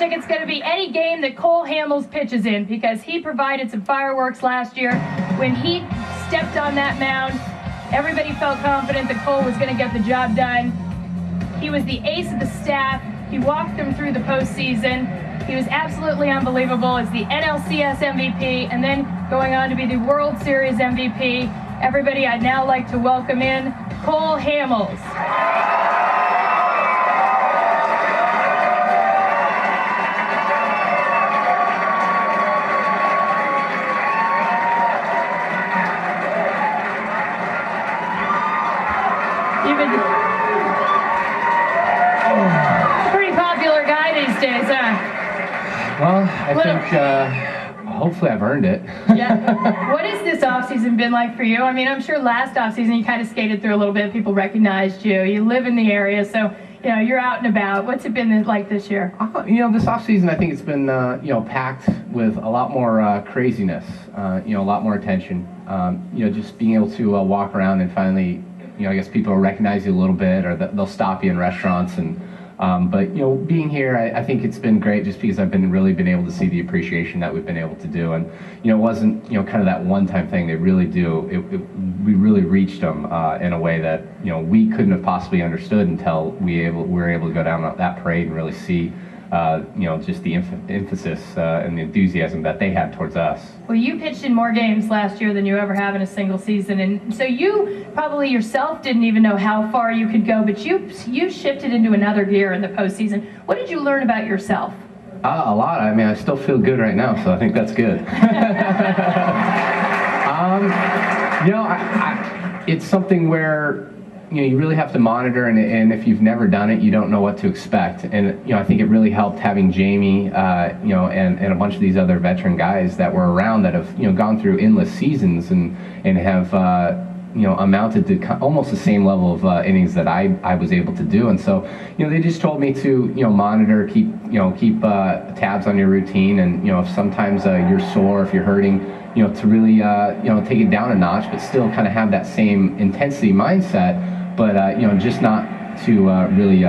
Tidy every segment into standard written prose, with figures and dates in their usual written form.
ticket's going to be any game that Cole Hamels pitches in, because he provided some fireworks last year. When he stepped on that mound, everybody felt confident that Cole was going to get the job done. He was the ace of the staff. He walked them through the postseason. He was absolutely unbelievable as the NLCS MVP and then going on to be the World Series MVP. Everybody, I'd now like to welcome in Cole Hamels. Pretty popular guy these days, huh? Well, I think hopefully I've earned it. Yeah. What has this offseason been like for you? I mean, I'm sure last offseason you kind of skated through a little bit. People recognized you. You live in the area, so you're out and about. What's it been like this year? This offseason I think it's been packed with a lot more craziness. A lot more attention. Just being able to walk around and finally, I guess people will recognize you a little bit, or they'll stop you in restaurants and. But being here, I think it's been great just because I've really been able to see the appreciation that we've been able to do, and it wasn't kind of that one-time thing. They really do. We really reached them in a way that we couldn't have possibly understood until we were able to go down that parade and really see just the emphasis and the enthusiasm that they had towards us. Well, you pitched in more games last year than you ever have in a single season, and so you probably yourself didn't even know how far you could go, but you shifted into another gear in the postseason. What did you learn about yourself? A lot. I mean, I still feel good right now, so I think that's good. It's something where you really have to monitor, and if you've never done it, you don't know what to expect. And I think it really helped having Jamie, and a bunch of these other veteran guys that were around that have gone through endless seasons and have amounted to almost the same level of innings that I was able to do. And so they just told me to monitor, keep tabs on your routine, and if sometimes you're sore, if you're hurting, to really take it down a notch, but still kind of have that same intensity mindset. But just not to really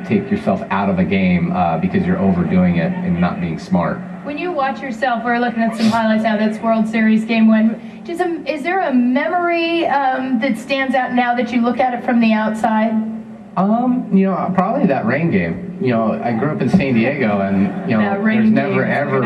take yourself out of a game because you're overdoing it and not being smart. When you watch yourself, we're looking at some highlights now. That's World Series game one. Is there a memory that stands out now that you look at it from the outside? Probably that rain game. I grew up in San Diego, and there's never ever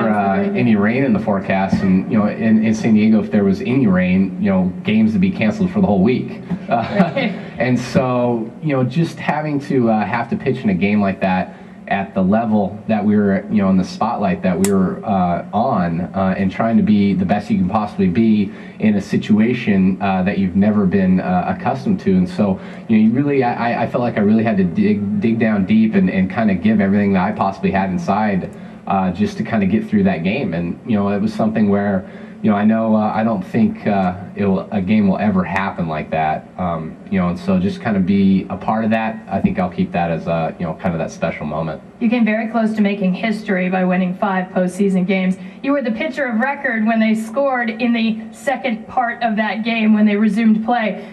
any rain in the forecast. And in San Diego, if there was any rain, games would be canceled for the whole week. And so just having to have to pitch in a game like that at the level that we were, in the spotlight that we were on, and trying to be the best you can possibly be in a situation that you've never been accustomed to. And so, you really, I felt like I really had to dig down deep and kind of give everything that I possibly had inside just to kind of get through that game. And, it was something where, I know I don't think a game will ever happen like that. And so just kind of be a part of that. I think I'll keep that as kind of that special moment. You came very close to making history by winning 5 postseason games. You were the pitcher of record when they scored in the second part of that game when they resumed play.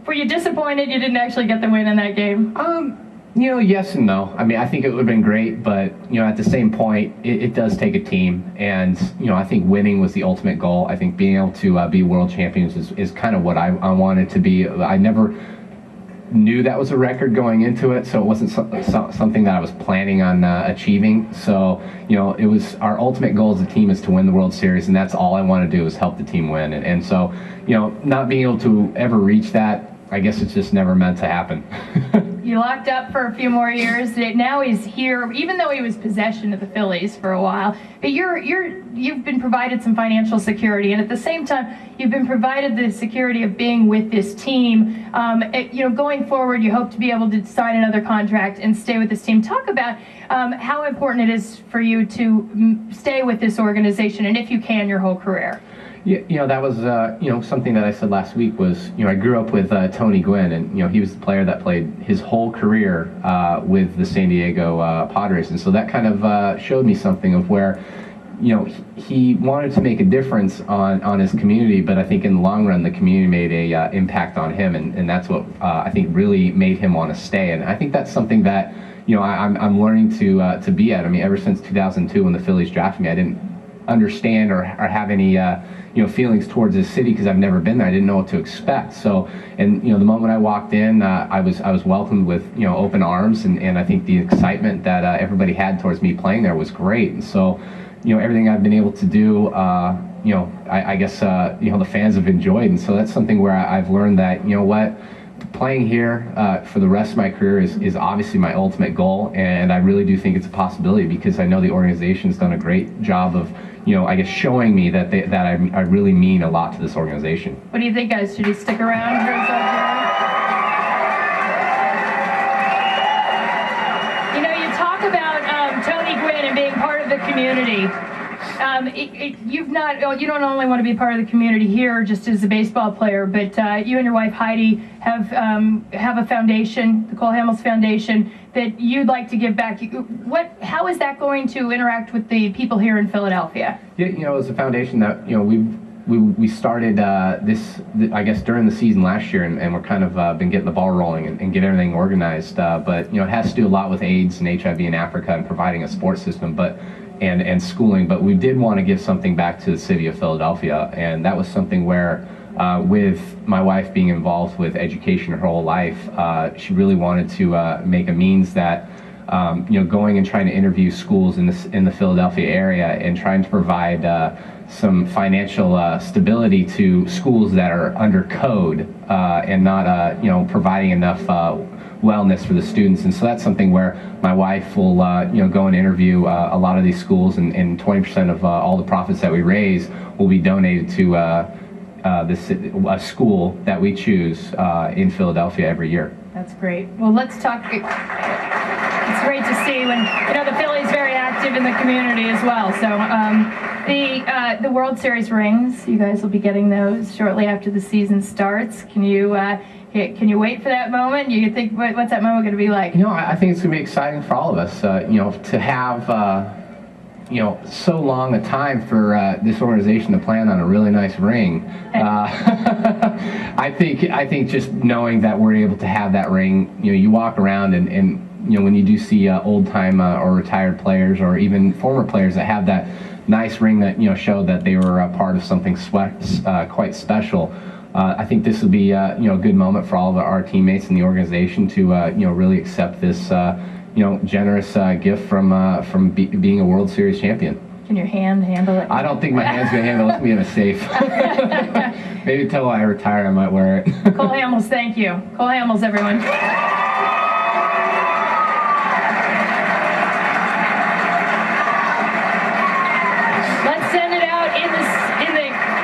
Were you disappointed you didn't actually get the win in that game? Yes and no. I mean, I think it would have been great, but, at the same point, it does take a team. And, I think winning was the ultimate goal. I think being able to be world champions is kind of what I wanted to be. I never knew that was a record going into it, so it wasn't something that I was planning on achieving. So, it was our ultimate goal as a team is to win the World Series, and that's all I want to do is help the team win. And so, not being able to ever reach that, I guess it's just never meant to happen. You locked up for a few more years. Now he's here, even though he was possession of the Phillies for a while. But you've been provided some financial security, and at the same time, you've been provided the security of being with this team. Going forward, you hope to be able to sign another contract and stay with this team. Talk about how important it is for you to stay with this organization, and if you can, your whole career. Yeah, that was something that I said last week was I grew up with Tony Gwynn, and he was the player that played his whole career with the San Diego Padres, and so that kind of showed me something of where he wanted to make a difference on his community, but I think in the long run the community made a impact on him, and that's what I think really made him want to stay. And I think that's something that I'm learning to be at. I mean, ever since 2002 when the Phillies drafted me, I didn't understand or have any feelings towards this city because I've never been there. I didn't know what to expect. So, and the moment I walked in, I was welcomed with open arms, and I think the excitement that everybody had towards me playing there was great. And so, everything I've been able to do, I guess the fans have enjoyed, and so that's something where I've learned that what. Playing here for the rest of my career is obviously my ultimate goal, and I really do think it's a possibility because I know the organization's done a great job of, I guess showing me that I really mean a lot to this organization. What do you think, guys? Should he stick around? You talk about Tony Gwynn and being part of the community. You don't only want to be part of the community here just as a baseball player, but you and your wife Heidi have a foundation, the Cole Hamels Foundation, that you'd like to give back. How is that going to interact with the people here in Philadelphia? Yeah, it's a foundation that we started I guess during the season last year, and we're kind of been getting the ball rolling and get everything organized. But it has to do a lot with AIDS and HIV in Africa and providing a sports system, and schooling, but we did want to give something back to the city of Philadelphia, and that was something where, with my wife being involved with education her whole life, she really wanted to make a means that, going and trying to interview schools in the Philadelphia area and trying to provide some financial stability to schools that are under code and not, providing enough wellness for the students. And so that's something where my wife will go and interview a lot of these schools, and 20% of all the profits that we raise will be donated to a school that we choose in Philadelphia every year. That's great. Well, let's talk. It's great to see when the Phillies very active in the community as well. So the World Series rings, you guys will be getting those shortly after the season starts. Can you wait for that moment? You think, what's that moment going to be like? I think it's going to be exciting for all of us. To have so long a time for this organization to plan on a really nice ring. I think just knowing that we're able to have that ring, you walk around and when you do see old-time or retired players or even former players that have that nice ring that show that they were a part of something quite special. I think this will be a good moment for all of our teammates in the organization to really accept this generous gift from being a World Series champion. Can your hand handle it? I don't think my hand's gonna handle it. It's gonna be in a safe. Maybe until I retire, I might wear it. Cole Hamels, thank you. Cole Hamels, everyone.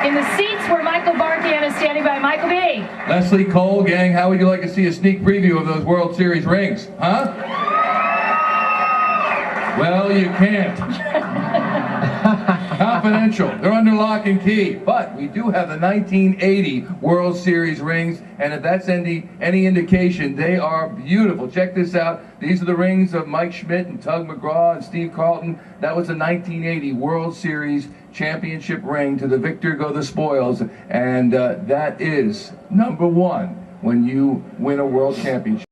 In the seats where Michael Barkian is standing by. Michael B. Leslie Cole, gang, how would you like to see a sneak preview of those World Series rings? Huh? Well, you can't. Confidential. They're under lock and key. But we do have the 1980 World Series rings, and if that's any indication, they are beautiful. Check this out. These are the rings of Mike Schmidt and Tug McGraw and Steve Carlton. That was the 1980 World Series championship ring. To the victor go the spoils, and that is #1 when you win a world championship.